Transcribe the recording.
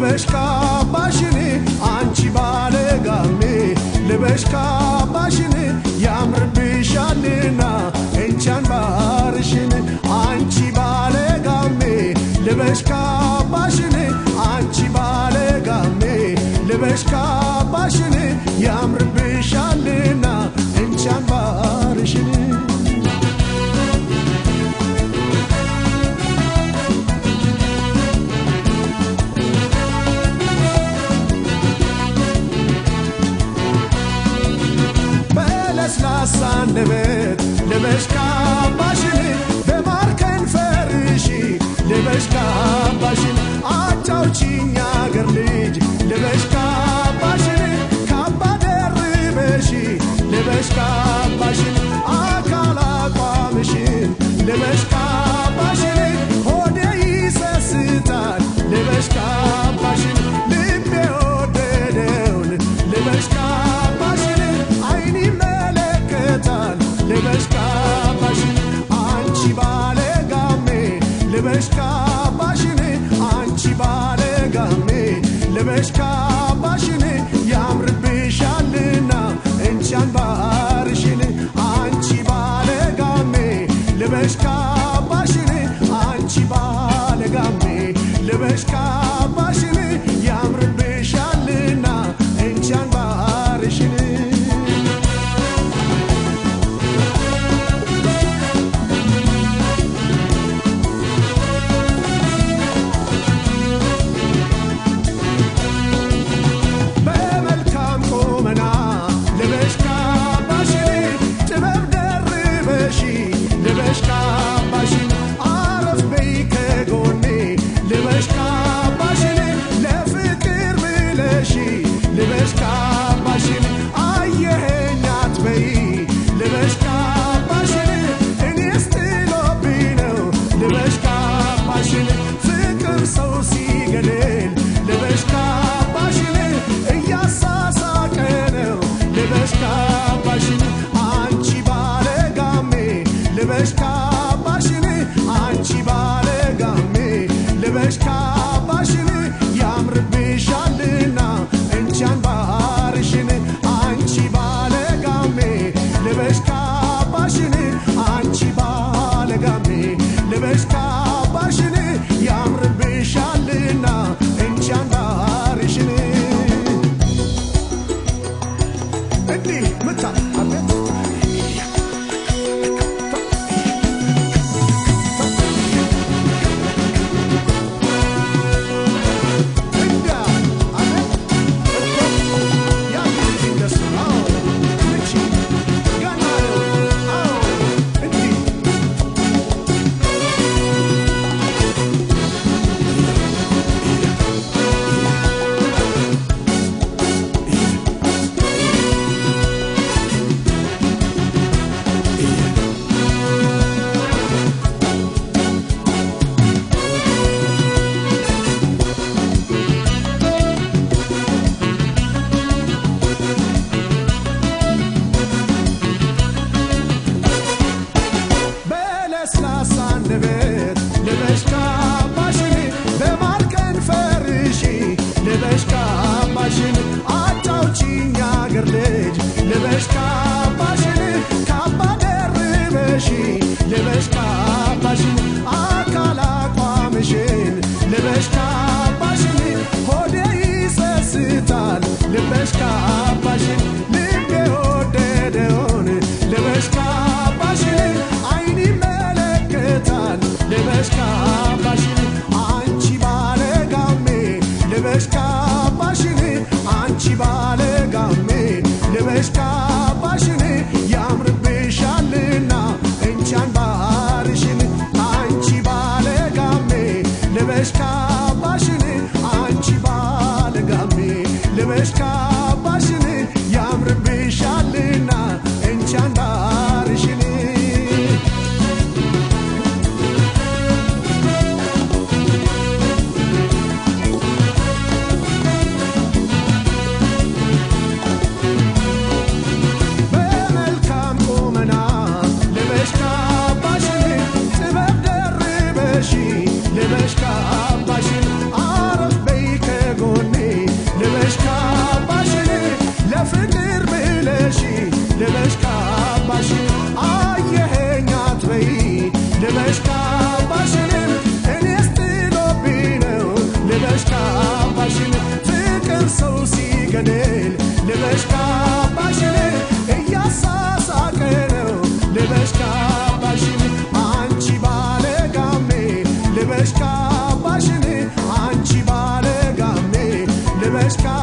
ልበሽ ካባሽን አንቺ ባለጋሜ ልበሽ ካባሽን ያምርብሻልና እንቻን ባርሽን አንቺ ባለጋሜ ልበሽ ካባሽን አንቺ ባለጋሜ ልበሽ ካባሽን ያምርብሻልና እንቻን ባርሽን ለስላሳንበት ልበሽ ካባሽን በማርከን ፈርሺ ልበሽ ካባሽን አጫውቺኝ አገር ልጅ ልበሽ ካባሽን ካባ ደርበሺ ልበሽ ካባሽን አካል አቋምሽን ልበሽ ካባሽን ሆዴ ይሰስታል ልበሽ ካባሽን ልቤ ወደደውን ልበሽ ካባሽን አይኒ ልበሽ ካባሽን አንቺ ባለጋሜ ልበሽ ካባሽን አንቺ ባለጋሜ ልበሽ ካባሽን ያምርብሻልና እንቻን ባርሽን አንቺ ባለጋሜ ልበሽ ካባሽን አንቺ ባለጋሜ ልበሽ ካባሽን ያምርብሻልና እንቻን ባርሽን ልበሽ ካባሽን አንቺ ባለጋሜ ልበሽ ካባሽን ያምርብሻልና እንቻን ባርሽን አንቺ ባለጋሜ ልበሽ ካባሽን አንቺ ባለጋሜ ልበሽ ካባሽን ያምርብሻልና እንቻን ባርሽን እንዲህ ምታ አቤት ልበሽ ካባሽን በማርከን ፈርሺ ልበሽ ካባሽን አጫውቺኝ አገር ልጅ ልበሽ ካባሽን ካባ ደርበሺ ልበሽ ካባሽን አካል አቋምሽን ልበሽ ካባሽን ሆዴ ይሰስታል ልበሽ ካባሽን ልቤ ወደደውን ልበሽ ካባሽን አይኒ ልበሽ ካባሽን አንቺ ባለጋሜ ልበሽ ካባሽን አንቺ ባለጋሜ ልበሽ ካባሽን ያምርብሻልና እንቻን ባርሽን አንቺ ባለጋሜ ልበሽ ካባሽን አንቺ ባለጋሜ ልበሽ ካባሽን ያምርብሻልና እንቻን ባርሽን ልበሽ ካባሽን አረፍ በይ ልበሽ